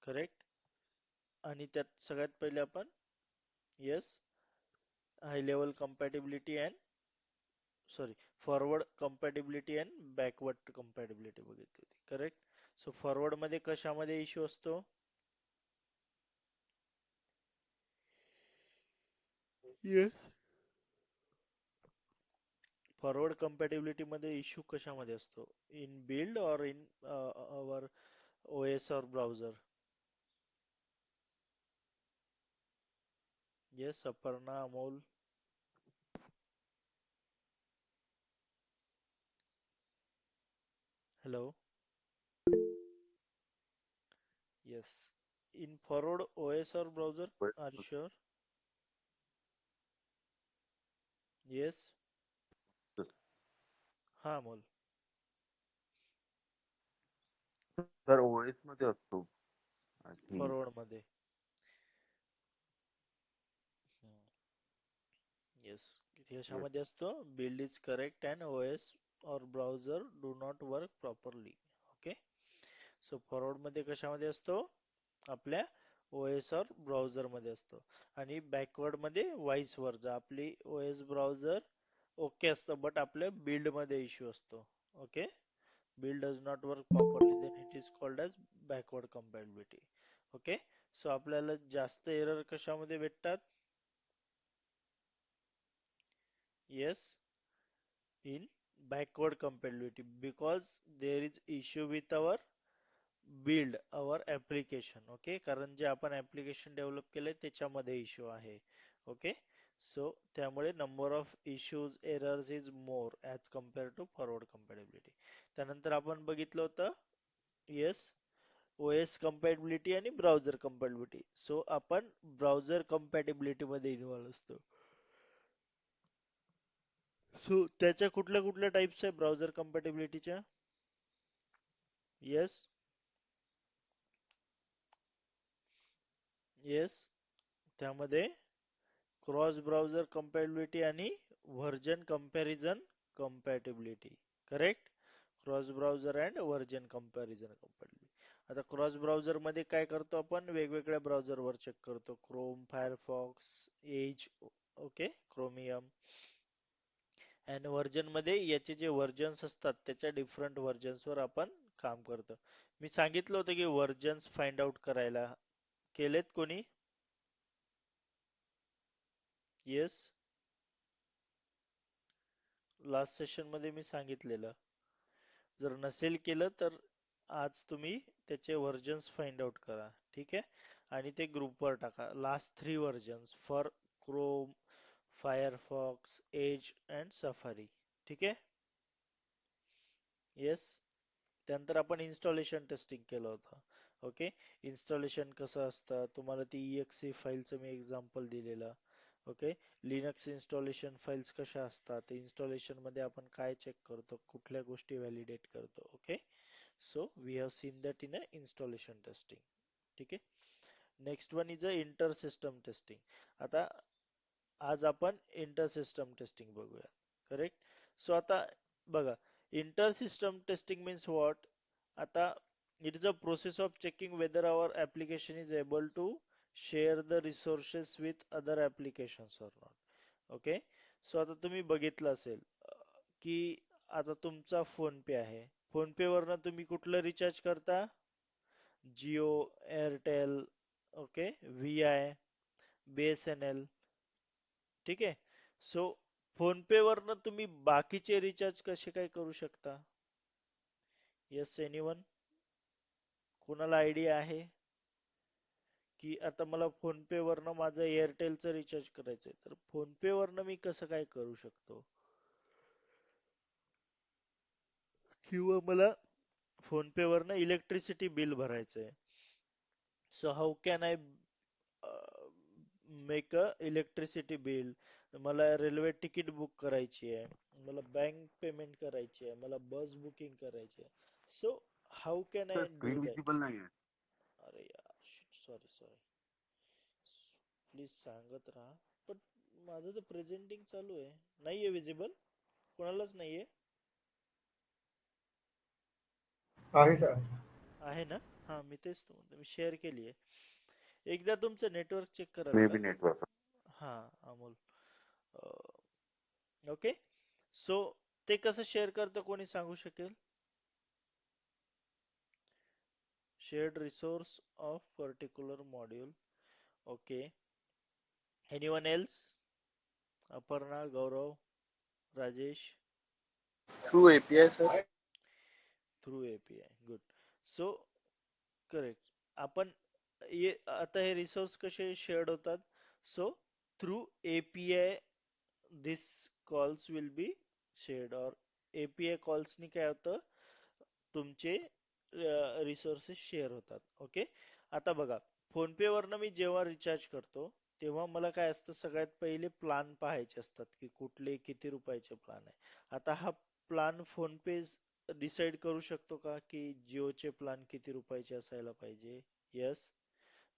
Correct. आणि त्यात सगळ्यात पहिले आपण yes high level compatibility and sorry forward compatibility and backward compatibility बघितली होती. करेक्ट. सो फॉरवर्ड मध्ये कशामध्ये इश्यू असतो? येस. फॉरवर्ड कम्पॅटिबिलिटी मध्ये इश्यू कशामध्ये असतो? इन बिल्ड और इन अवर ओएस और browser? Yes Aparna, Amol. Hello. Yes. In forward OS और browser, are you sure? Yes. हा अमोल. सर ओएस मध्ये असतो आय थिंक. फॉरवर्ड मध्ये. येस. येस. कशामध्ये असतो? Build is correct and OS और browser do not work properly. Okay. So forward मध्ये कशामध्ये असतो? आपल्या ओएस और ब्राउझर मध्ये असतो. आणि बॅकवर्ड मध्ये वाईस वर्जा, आपली ओएस ब्राउझर ओके असतं बट आपल्या बिल्ड मध्ये इश्यू असतो. Okay. Build does not work properly then it is called as backward compatibility. Okay. So आपल्याला जास्त एरर कशामध्ये भेटतात? Yes, in backward compatibility because there is issue with our build our application. Okay. कारण जे आपण application develop केले त्याच्यामध्ये issue आहे. ओके. सो त्यामुळे number of issues errors is more as compare to forward compatibility. त्यानंतर आपण बघितलं होतं येस ओएस कम्पॅटिबिलिटी आणि ब्राउझर कम्पॅटिबिलिटी. सो आपण ब्राउझर कम्पॅटिबिलिटी मध्ये इन्व्हॉल्व असतो. सो त्याच्या कुठल्या कुठल्या टाइप्स आहे ब्राउझर कम्पॅटिबिलिटीच्या? येस. येस. त्यामध्ये क्रॉस ब्राउझर कम्पॅटिबिलिटी आणि version comparison compatibility. Correct. Cross browser and version comparison compatibility. आता क्रॉस ब्राउझर मध्ये काय करतो आपण? वेगवेगळ्या ब्राउझरवर चेक करतो. Chrome, Firefox, Edge, okay, Chromium. And version मध्ये याचे जे व्हर्जन्स असतात त्याच्या डिफरंट व्हर्जन्सवर आपण काम करतो. मी सांगितलं होतं की व्हर्जन्स फाइंड आउट करायला. केलेत कोणी? येस. लास्ट सेशन मध्ये मी सांगितलेलं. जर नसेल केलं तर आज तुम्ही त्याचे व्हर्जन्स फाइंड आउट करा. ठीक आहे. आणि ते ग्रुपवर टाका. Last 3 versions for Chrome, Firefox, Edge and Safari. ठीक आहे. येस. त्यानंतर आपण इन्स्टॉलेशन टेस्टिंग केलं होतं. ओके. इन्स्टॉलेशन कसं असतं? तुम्हाला ती EXE फाईलचं मी एक्झाम्पल दिलेलं. ओके. लिनक्स इन्स्टॉलेशन फाइल्स कशा असतात? इन्स्टॉलेशन मध्ये आपण काय चेक करतो? कुठल्या गोष्टी व्हॅलिडेट करतो? Okay. So we have seen that in a installation testing. ठीक आहे. Next one is a inter system testing. आता आज आपण इंटर सिस्टम टेस्टिंग बघूया. करेक्ट. सो आता बघा, inter system testing means what? आता it is a process of checking whether our application is able to share the resources with other applications or not. Okay. So आता तुम्ही बघितलं असेल की आता तुमचा फोन पे आहे. फोन पे वरनं तुम्ही कुठलं रिचार्ज करता? Jio, Airtel, okay, VI, BSNL. ठीक आहे. सो फोन पे वरनं तुम्ही बाकीचे रिचार्ज कसे काय करू शकता? Yes anyone? कोणाला आयडिया आहे की आता मला फोन पे वरनं माझं एअरटेलचं रिचार्ज करायचंय, तर फोन पे वरनं मी कसं काय करू शकतो? किंवा मला फोन पे वरनं इलेक्ट्रिसिटी बिल भरायचंय. So how can I make a electricity bill? मला रेल्वे तिकीट बुक करायची आहे, मला बँक पेमेंट करायची आहे, मला बस बुकिंग करायची आहे. So how can sir I do screen that? Visible नाही आहे. अरे यार, सॉरी सॉरी, प्लीज सांगत राहा. पण माझं तर प्रेझेंटिंग चालू आहे. नाहीये विजिबल? कोणालाच नाहीये? आहे सर. आहे ना? हा मी तेच तर म्हणतो, मी शेअर केली आहे. एकदा तुमचं नेटवर्क चेक कराल मे का? बी नेटवर्क. हा अमोल. ओके. सो ते कसं शेअर करतं कोणी सांगू शकेल? Shared resource of particular module. Okay. Anyone else? Aparna, Gaurav, Rajesh? Through API sir. Through API. Good. So correct. आपण आता हे रिसोर्स कसे शेअर्ड होतात? So through API this calls will be shared, और एपीआय कॉल्सनी काय होतं, तुमचे रिसोर्सेस शेअर होतात. ओके. आता बघा, फोनपे वरनं मी जेव्हा रिचार्ज करतो तेव्हा मला काय असतं, सगळ्यात पहिले प्लान पाहायचे असतात की कुठले किती रुपयाचे प्लान आहे. आता हा प्लान फोनपे डिसाईड करू शकतो का की जिओचे प्लान किती रुपयाचे असायला पाहिजे? यस.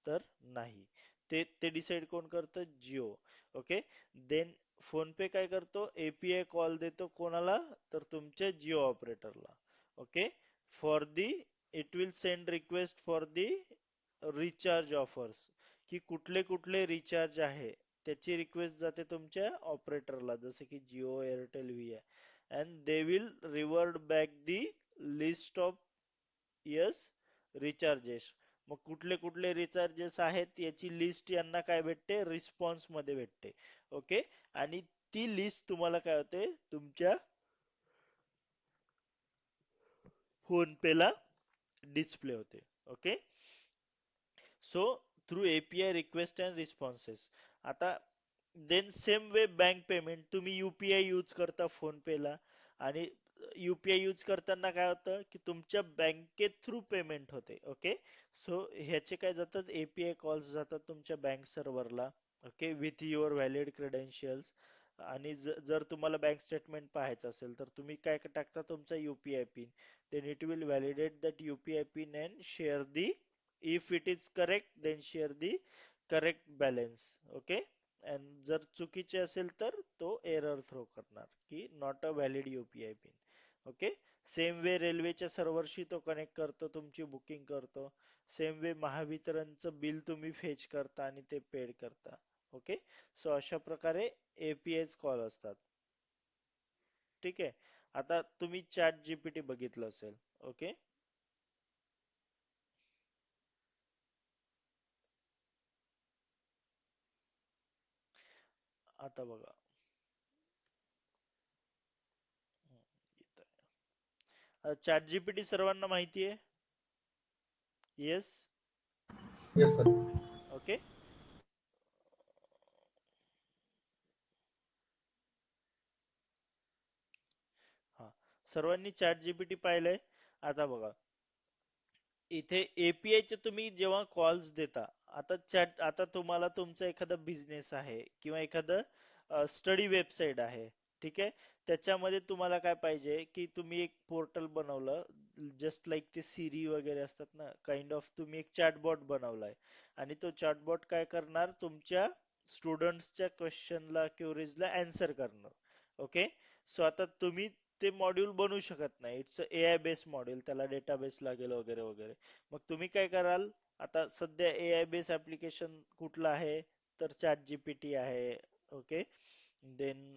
तर नाही. ते डिसाईड कोण करतं? जिओ. ओके. देन फोनपे काय करतो? एपीआय कॉल देतो कोणाला? तर तुमच्या जिओ ऑपरेटरला. Okay. For the it will send request for the recharge offers, की कुठले कुठले रिचार्ज आहे त्याची रिक्वेस्ट जाते तुमच्या ऑपरेटरला, जसे की जिओ, एअरटेल, व्ही आहे. And they will revert back the list of yes recharges. मग कुठले कुठले रिचार्जेस आहेत याची लिस्ट यांना काय भेटते? रिस्पॉन्स मध्ये भेटते. ओके. आणि ती लिस्ट तुम्हाला काय होते? तुमच्या फोन पे ला डिस्प्ले होते. Okay. So through API request and responses. आता then same way bank payment, तुम्ही यूपीआय यूज करता फोन पे ला, आणि यूपीआय यूज करताना काय होतं की तुमच्या बँकेत थ्रू पेमेंट होते. ओके. सो ह्याचे काय जातात? एपीआय कॉल्स जातात तुमच्या बँक सर्व्हरला. Okay. With your valid credentials. आणि जर तुम्हाला बँक स्टेटमेंट पाहायचं असेल तर तुम्ही काय टाकता? तुमचा UPI PIN. Then it will validate that UPI PIN and share the, if it is correct then share the correct balance. Okay. and जर चुकीचे असेल तर तो एरर थ्रो करणार की not a valid UPI pin. Okay. Same वे रेल्वेच्या सर्व्हरशी तो connect करतो, तुमची बुकिंग करतो. सेम वे महावितरणचं बिल तुम्ही फेच करता आणि ते पेड करता. ओके. सो अशा प्रकारे एपीआय कॉल असतात. ठीक आहे. आता तुम्ही चॅट जीपीटी बघितलं असेल. ओके. आता बघा. चॅट जीपीटी सर्वांना माहिती आहे? येस. Yes sir. ओके. हा. सर्वांनी चॅट जीपीटी पाहिलंय? आता बघा, इथे एपीआय चे तुम्ही जेव्हा कॉल्स देता, आता चॅट, आता तुम्हाला तुमचा एखादा बिझनेस आहे किंवा एखादं स्टडी वेबसाईट आहे. ठीक आहे. त्याच्यामध्ये तुम्हाला काय पाहिजे की तुम्ही एक पोर्टल बनवलं, जस्ट लाईक ते सिरी वगैरे असतात ना, काइंड ऑफ तुम्ही एक चॅटबॉट बनवलाय. आणि तो चॅटबॉट काय करणार? तुमच्या स्टुडंट्सच्या क्वेश्चनला, क्युरीजला अँसर करणार. ओके. सो आता तुम्ही ते मॉड्यूल बनवू शकत नाही. इट्स एआय बेस्ड मॉड्यूल, त्याला डेटाबेस लागेल वगैरे वगैरे. मग तुम्ही काय कराल? आता सध्या एआय बेस्ड ऍप्लिकेशन कुठलं आहे? तर चॅट जीपीटी आहे. ओके. देन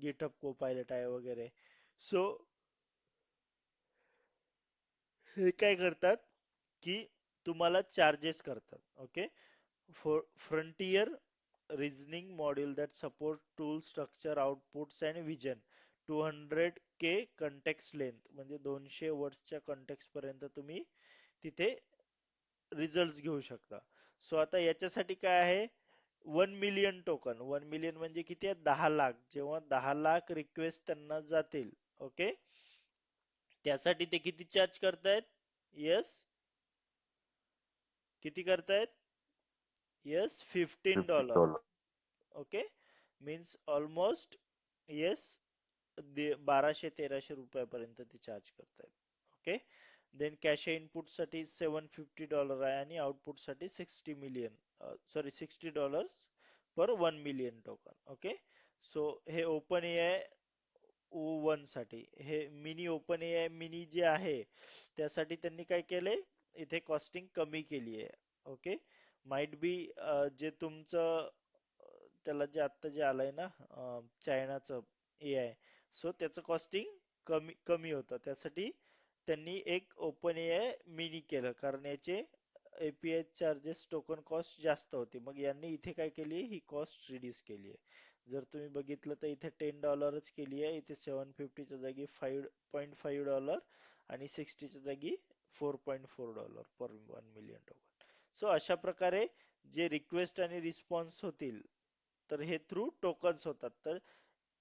गिटहब कोपायलट आहे वगैरे. सो हे काय करतात की तुम्हाला चार्जेस करतात. Okay. For frontier reasoning module that support tool structure outputs and vision. 200K context length, म्हणजे 200 वर्ड्सच्या context पर्यंत तुम्ही तिथे रिझल्ट घेऊ शकता. सो आता याच्यासाठी काय आहे? 1 मिलियन टोकन. 1 मिलियन म्हणजे किती आहे? 10 लाख. जेव्हा 10 लाख रिक्वेस्ट त्यांना जातील, ओके, त्यासाठी ते किती चार्ज करतायत? येस. किती करतायत? Yes, $15. $15. Okay. Means almost, yes, 1200-1300 रुपयापर्यंत ते चार्ज करतायत. ओके. देन कॅश इनपुट साठी $750 आहे आणि आउटपुट साठी 60 मिलियन, सॉरी, $60 पर 1 मिलियन टोकन. ओके. सो हे ओपन एआय O1 साठी, हे मिनी ओपन एआय मिनी जे आहे त्यासाठी त्यांनी काय केलंय? इथे कॉस्टिंग कमी केली आहे. ओके, माइट बी जे तुमचं त्याला जे आत्ता जे आलंय ना चायनाचं AI, सो त्याचं कॉस्टिंग कमी कमी होतं. त्यासाठी त्यांनी एक ओपन AI मिनी केलं, कारण याचे API चार्जेस टोकन कॉस्ट जास्त होती. मग यांनी इथे काय केली, ही कॉस्ट रिड्यूस केली आहे. जर तुम्ही बघितलं तर इथे $10च केली आहे, इथे 750च्या जागी $5.5 आणि 60च्या जागी $4.4 पर 1 मिलियन टोकन. सो अशा प्रकारे जे रिक्वेस्ट आणि रिस्पॉन्स होतील, तर हे थ्रू टोकन्स होतात. तर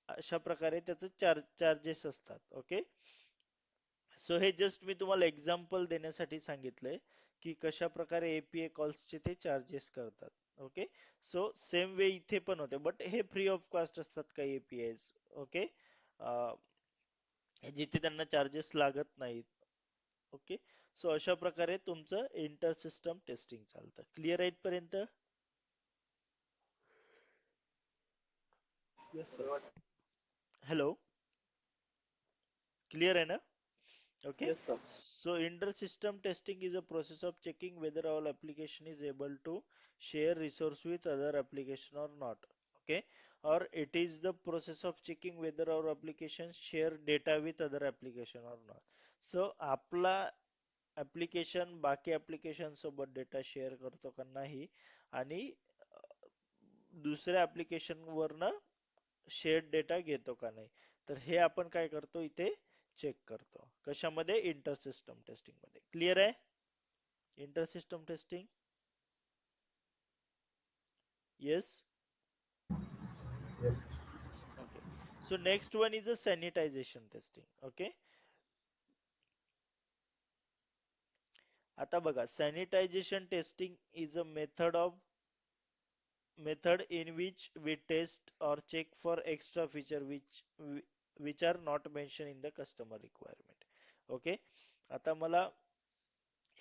अशा प्रकारे त्याचं चार्जेस असतात. ओके, सो हे जस्ट मी तुम्हाला एक्झाम्पल देण्यासाठी सांगितलंय की कशा प्रकारे API कॉल्सचे ते चार्जेस करतात. ओके, सो सेम वे इथे पण होते, बट हे फ्री ऑफ कॉस्ट असतात काही APIs. ओके, जिथे त्यांना चार्जेस लागत नाहीत. ओके, सो अशा प्रकारे तुमचं इंटर सिस्टम टेस्टिंग चालतं. क्लिअर आहे इथपर्यंत? Yes, sir. हॅलो, क्लिअर आहे ना? Okay, Yes, sir. so inter-system testing is a process of checking whether our application is able to share resource with other application or not. Okay, or it is the process of checking whether our applications share data with other application or not. So आपला application बाकी application सोबत data share करतो का नाही, आणि दुसऱ्या application वरनं shared data घेतो का नाही, तर हे आपण काय करतो इथे चेक करतो. कशामध्ये? इंटर सिस्टम टेस्टिंग मध्ये. क्लिअर आहे inter system testing? Yes. Yes, sir. Okay, so next one is a sanitisation testing. Okay, आता बघा, sanitisation testing is a method in which we test or check for extra feature which are not mentioned in the customer requirement. Okay, आता मला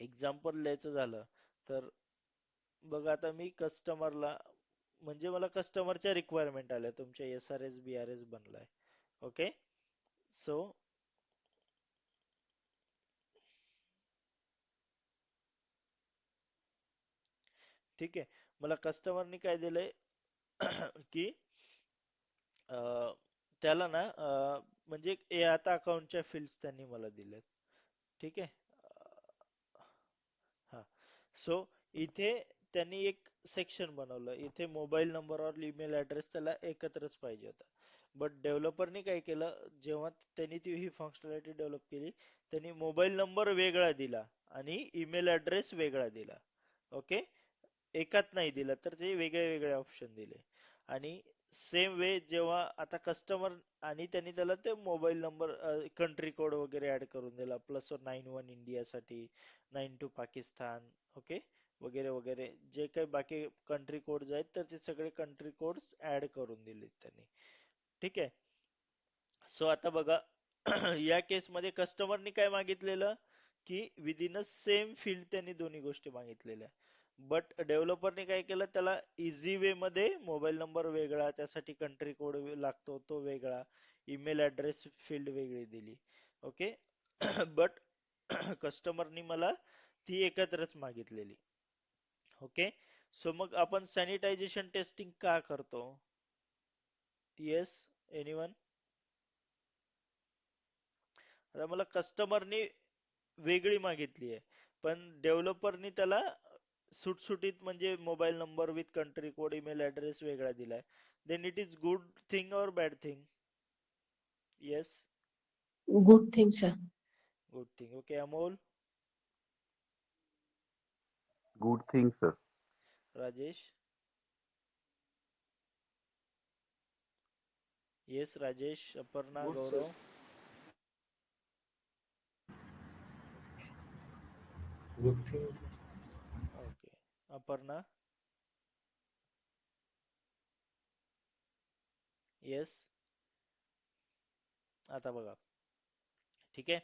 example द्यायचं झालं तर बघा, आता मी कस्टमरला, म्हणजे मला कस्टमरच्या रिक्वायरमेंट आल्या, तुमच्या SRS BRS बनलाय. ओके, सो ठीक आहे, मला कस्टमरनी काय दिलंय की त्याला ना म्हणजे आता अकाउंटच्या फील्ड्स त्यांनी मला दिल्यात. ठीक आहे, हा, सो इथे त्यांनी एक सेक्शन बनवलं, इथे मोबाईल नंबर और ईमेल ऍड्रेस त्याला एकत्रच पाहिजे होता. बट डेव्हलपरनी काय केलं, जेव्हा त्यांनी ती ही फंक्शनॅलिटी डेव्हलप केली, त्यांनी मोबाईल नंबर वेगळा दिला आणि ईमेल ऍड्रेस वेगळा दिला. ओके, एकात नाही दिला, तर ते वेगळे वेगळे ऑप्शन दिले. आणि सेम वे जेव्हा आता कस्टमर, आणि त्यांनी त्याला ते मोबाईल नंबर कंट्री कोड वगैरे ऍड करून दिला, +91 इंडियासाठी, 92 पाकिस्तान. ओके, वगैरे वगैरे जे काही बाकी कंट्री कोड्स आहेत, तर ते सगळे कंट्री कोड्स ऍड करून दिले त्यांनी. ठीक आहे, सो आता बघा या केसमध्ये कस्टमरनी काय मागितलेलं की विदिन अ सेम फील्ड त्यांनी दोन्ही गोष्टी मागितलेल्या. बट डेव्हलपरने काय केलं, त्याला इझी वे मध्ये मोबाईल नंबर वेगळा, त्यासाठी कंट्री कोड लागतो तो वेगळा, ईमेल ऍड्रेस फील्ड वेगळी दिली. ओके, बट कस्टमरनी मला ती एकत्रच मागितलेली. ओके, सो मग आपण सॅनिटायझेशन टेस्टिंग का करतो? Yes, anyone? आता मला कस्टमरनी वेगळी मागितली आहे, पण डेव्हलपरनी त्याला सुटसुटीत, म्हणजे mobile number with country code email address वेगळा दिलाय. Then it is good thing और bad thing? Yes, Good thing, sir. Good thing. Okay, Amol, good thing sir. Rajesh? Yes, Rajesh, Aparna, Good, sir. Gaurav? Good thing. Okay, Aparna? Yes. आता बघा, ठीक आहे,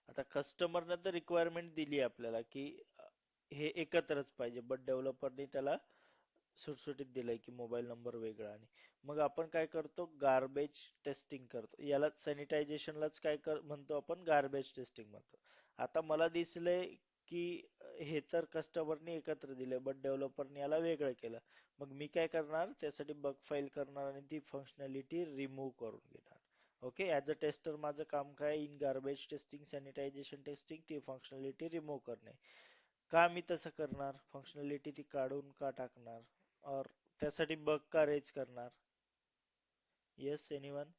आता कस्टमरनं तर requirement दिली आपल्याला की हे एकत्रच पाहिजे, बट डेव्हलपरनी त्याला सुटसुटीत दिलंय की मोबाईल नंबर वेगळा. आणि मग आपण काय करतो, गार्बेज टेस्टिंग करतो. याला सॅनिटायझेशनलाच काय म्हणतो आपण, गार्बेज टेस्टिंग म्हणतो. आता मला दिसलंय की हे तर कस्टमरने एकत्र दिले बट डेव्हलपरने याला वेगळं केलं. मग मी काय करणार त्यासाठी बग फाईल करणार आणि ती फंक्शनॅलिटी रिमूव्ह करून घेणार. ओके, ऍज अ टेस्टर माझं काम काय, in garbage testing, sanitisation testing, ती फंक्शनॅलिटी रिमूव्ह करणे. का मी तसं करणार, फंक्शनॅलिटी ती काढून का टाकणार, और त्यासाठी बग का रेज करणार. Yes anyone.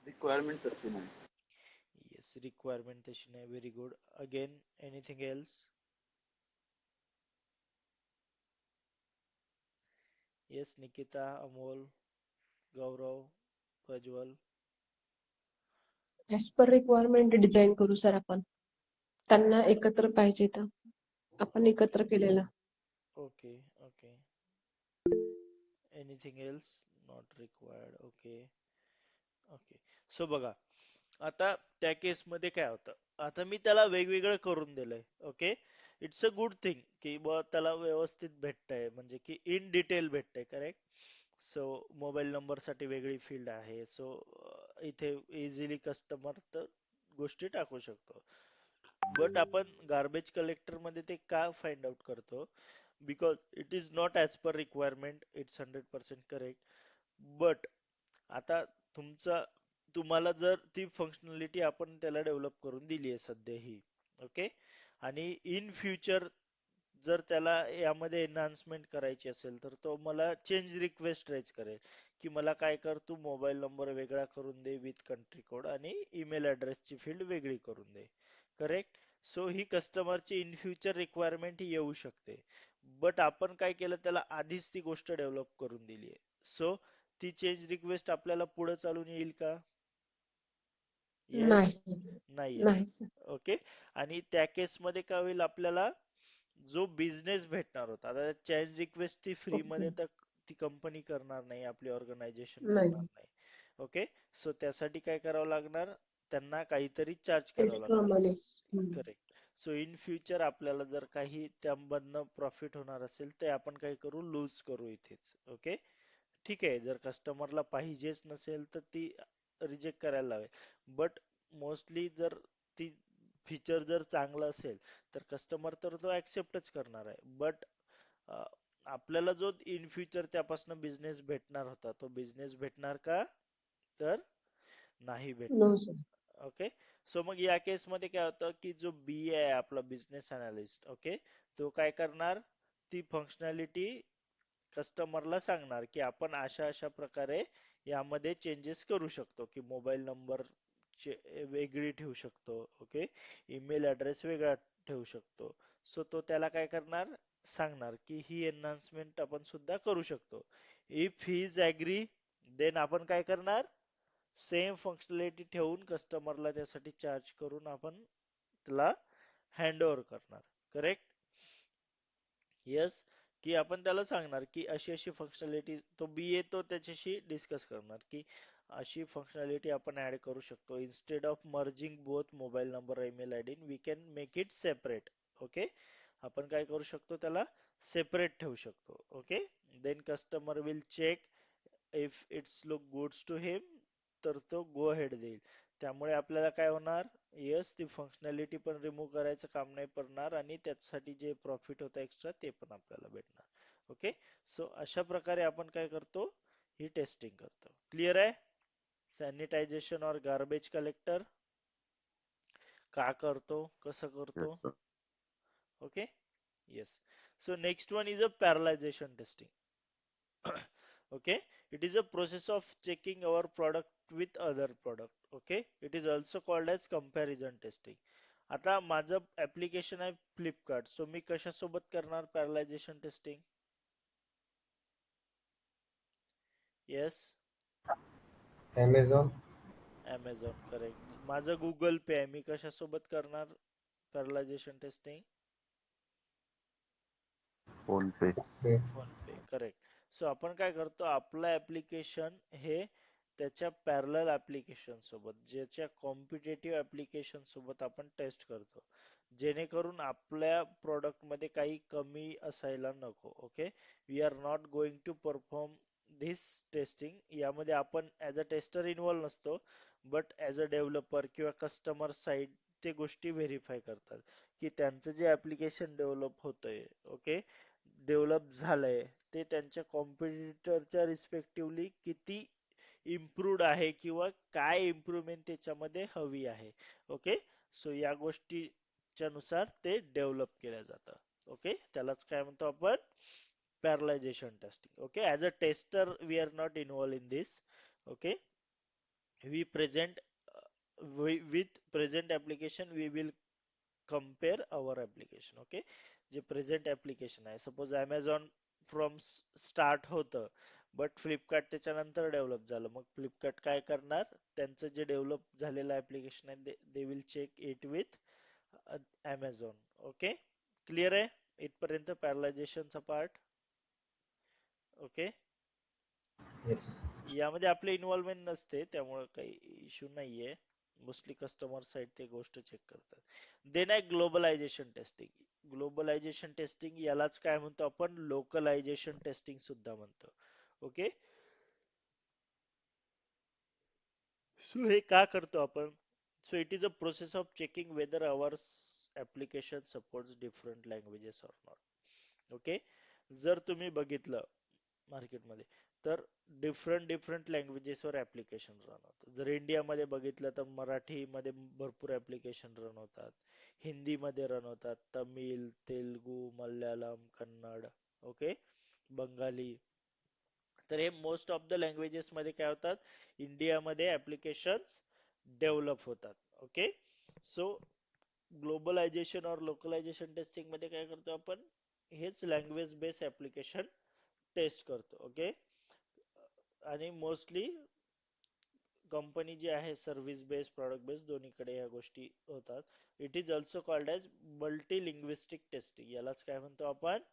रिक्वायरमेंट तशी नाही. येस, रिक्वायरमेंट तशी नाही. Very good. Again anything else. Yes Nikita, Amol, Gaurav, Prajwal. As per requirement design करू सर आपण. त्यांना एकत्र पाहिजे तर आपण एकत्र केलेलं. Okay okay. Anything else. Not required. Okay okay. So बघा, आता त्या केस मध्ये काय होतं, आता मी त्याला वेगवेगळं करून दिलंय. Okay, it's a good thing की बुवा त्याला व्यवस्थित भेटतंय, म्हणजे की इन डिटेल भेटतंय. करेक्ट. सो मोबाईल नंबर साठी वेगळी फील्ड आहे. सो इथे इझिली कस्टमर तर गोष्टी टाकू शकतो. बट आपण गार्बेज कलेक्टर मध्ये ते का फाइंड आउट करतो, because it is not as per requirement. It's 100% correct. But आता तुमचा तुम्हाला जर ती फंक्शनॅलिटी आपण त्याला डेव्हलप करून दिली आहे सध्या ही, ओके, आणि इन फ्युचर जर त्याला यामध्ये एनहान्समेंट करायची असेल तर तो मला चेंज रिक्वेस्ट रेज करेल की मला काय कर, तू मोबाईल नंबर वेगळा करून दे विथ कंट्री कोड आणि ईमेल ॲड्रेसची फील्ड वेगळी करून दे. करेक्ट. सो ही कस्टमरची इन फ्युचर रिक्वायरमेंट ही येऊ शकते. बट आपण काय केलं, त्याला आधीच ती गोष्ट डेव्हलप करून दिली आहे. सो ती चेंज रिक्वेस्ट आपल्याला पुढे चालून येईल का? येस. नाही नाही येत. नाही सर. ओके. आणि त्या केस मध्ये काय होईल, आपल्याला जो बिझनेस भेटणार होता, आता चेंज रिक्वेस्ट ती फ्री ओके. मध्ये तर ती कंपनी करणार नाही, आपली ऑर्गनायझेशन करणार नाही. नाही. ओके. सो त्यासाठी काय करावं लागणार, त्यांना काहीतरी चार्ज करावं लागणार. त्याचप्रमाणे हम्म. करेक्ट. सो इन फ्युचर आपल्याला जर काही त्यामधनं प्रॉफिट होणार असेल ते आपण काय करू, लूज करू इथेच. ओके. ठीक आहे, जर कस्टमरला पाहिजेच नसेल तर ती रिजेक्ट करायला लावेल. बट मोस्टली जर ती फीचर जर चांगलं असेल तर कस्टमर तर तो ऍक्सेप्टच करणार आहे. बट आपल्याला जो इन फ्युचर त्यापासून बिझनेस भेटणार होता तो बिझनेस भेटणार का, तर नाही नो भेटणार. सर. ओके. सो मग या केस मध्ये काय होतं की जो बी आहे आपला बिझनेस अनालिस्ट, ओके, तो काय करणार, ती फंक्शनॅलिटी कस्टमरला सांगणार की आपण अशा अशा प्रकारे यामध्ये चेंजेस करू शकतो, की मोबाईल नंबर वेगळी ठेवू शकतो. ओके. ईमेल ॲड्रेस वेगळा ठेवू शकतो. सो तो त्याला काय करणार, सांगणार की ही एनहान्समेंट आपण सुद्धा करू शकतो. If he is agree, then आपण काय करणार, सेम फंक्शनॅलिटी ठेवून कस्टमरला त्यासाठी चार्ज करून आपण त्याला हँड ओव्हर करणार. करेक्ट. येस. की आपण त्याला सांगणार की अशी अशी फंक्शनॅलिटी, तो बी येतो त्याच्याशी डिस्कस करणार की अशी फंक्शनॅलिटी आपण ऍड करू शकतो. Instead of merging both mobile number email ID we can make it separate. Okay. आपण काय करू शकतो, त्याला सेपरेट ठेवू शकतो. Okay. Then customer will check if it's look goods to him, तर तो गो हेड देईल. त्यामुळे आपल्याला काय होणार, येस ती फंक्शनॅलिटी पण रिमूव्ह करायचं काम नाही पडणार आणि त्याच्यासाठी जे प्रॉफिट होतं एक्स्ट्रा ते पण आपल्याला भेटणार. ओके. सो अशा प्रकारे आपण काय करतो, ही टेस्टिंग करतो. क्लिअर आहे. सॅनिटायझेशन और गार्बेज कलेक्टर का करतो, कसं येस करतो. Sir. Okay. Yes. So next one is a parallelization testing. Okay, it is a process of checking our product with other product. Okay, it is also called as comparison testing. आता माझं application आहे Flipkart, so मी कशासोबत करणार parallelization testing. Yes. Amazon. Amazon. Correct. माझं Google Pay आहे, मी कशासोबत करणार parallelization testing. PhonePe. Pay. PhonePe. Correct. So आपण काय करतो, आपलं ऍप्लिकेशन हे त्याच्या पॅरलल ऍप्लिकेशन सोबत, ज्याच्या कॉम्पिटेटिव्ह ऍप्लिकेशन सोबत आपण टेस्ट करतो, जेणेकरून आपल्या प्रोडक्ट मध्ये काही कमी असायला नको. Okay. We are not going to perform this testing. यामध्ये आपण ऍज अ टेस्टर इन्व्हॉल्व नसतो, बट ऍज अ डेव्हलपर किंवा कस्टमर साइड ते गोष्टी व्हेरीफाय करतात की त्यांचं जे ऍप्लिकेशन डेव्हलप होतंय ओके डेव्हलप झालंय ते त्यांच्या कॉम्पिटिटरच्या रिस्पेक्टिव्हली किती इम्प्रूव्ड आहे किंवा काय इम्प्रूव्हमेंट त्याच्यामध्ये हवी आहे ओके सो या गोष्टीच्या नुसार ते डेव्हलप केलं जातं ओके त्यालाच काय म्हणतो आपण parallelization testing okay as a tester we are not involved in this okay we present with present application we will compare our application okay जे प्रेझेंट ऍप्लिकेशन आहे सपोज अमेझॉन फ्रॉम स्टार्ट होतं but Flipkart त्याच्यानंतर develop झालं मग Flipkart काय करणार त्यांचं जे डेव्हलप झालेलं ऍप्लिकेशन आहे they will check it with Amazon okay clear आहे इथपर्यंत पॅरलायझेशनचा पार्ट ओके Yes, sir. यामध्ये आपले इन्व्हॉल्वमेंट नसते त्यामुळे काही इश्यू नाहीये मोस्टली कस्टमर साईड ते गोष्ट चेक करतात देन आहे ग्लोबलायझेशन टेस्टिंग ग्लोबलायझेशन टेस्टिंग यालाच काय म्हणतो आपण लोकलायझेशन टेस्टिंग सुद्धा म्हणतो ओके सो हे का करतो आपण so it is a process of checking whether our application supports different languages or not okay जर तुम्ही बघितलं मार्केटमध्ये तर डिफरंट लँग्वेजेसवर ऍप्लिकेशन रन होतं जर इंडियामध्ये बघितलं तर मराठीमध्ये भरपूर ऍप्लिकेशन रन होतात हिंदीमध्ये रन होतात तमिळ तेलगू मल्याळम कन्नड ओके बंगाली तर हे मोस्ट ऑफ द लँग्वेजेस मध्ये काय होतात इंडियामध्ये ऍप्लिकेशन्स डेव्हलप होतात ओके सो ग्लोबलायझेशन और लोकलायझेशन टेस्टिंग मध्ये काय करतो आपण हेच लँग्वेज बेस्ड ऍप्लिकेशन टेस्ट करतो ओके आणि मोस्टली कंपनी जी आहे सर्व्हिस बेस्ड प्रॉडक्ट बेस्ड दोन्हीकडे या गोष्टी होतात it is also called as multi linguistic testing यालाच काय म्हणतो आपण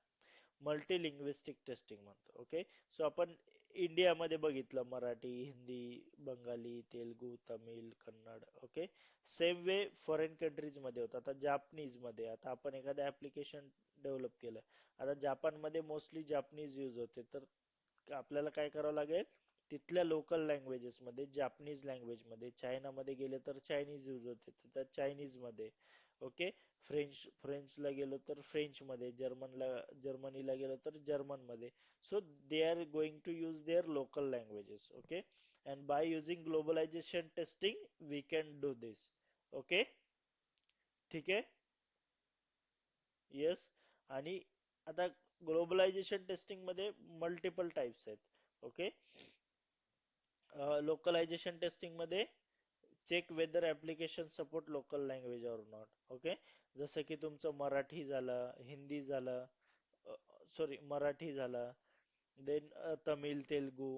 मल्टी लिंग्विस्टिक टेस्टिंग म्हणतो ओके सो आपण इंडियामध्ये बघितलं Marathi Hindi Bengali Telugu Tamil Kannada okay same way foreign countries मध्ये होतं आता जापनीज मध्ये आता आपण एखादं ऍप्लिकेशन डेव्हलप केलं आता जपानमध्ये मोस्टली जापनीज यूज होते तर आपल्याला काय करावं लागेल तिथल्या लोकल लँग्वेजेस मध्ये जापनीज लँग्वेज मध्ये चायनामध्ये गेले तर चायनीज यूज होते तर त्या चायनीज मध्ये ओके फ्रेंचला गेलो तर फ्रेंच मध्ये जर्मनीला गेलो तर जर्मन मध्ये so they are going to use their local languages okay and by using globalization testing we can do this okay ठीक आहे येस आणि आता ग्लोबलायझेशन टेस्टिंग मध्ये मल्टिपल टाइप्स आहेत ओके लोकलायझेशन टेस्टिंग मध्ये check whether application support local language or not okay जसं की तुमचं मराठी झालं हिंदी झालं सॉरी मराठी झालं देन तमिळ तेलगू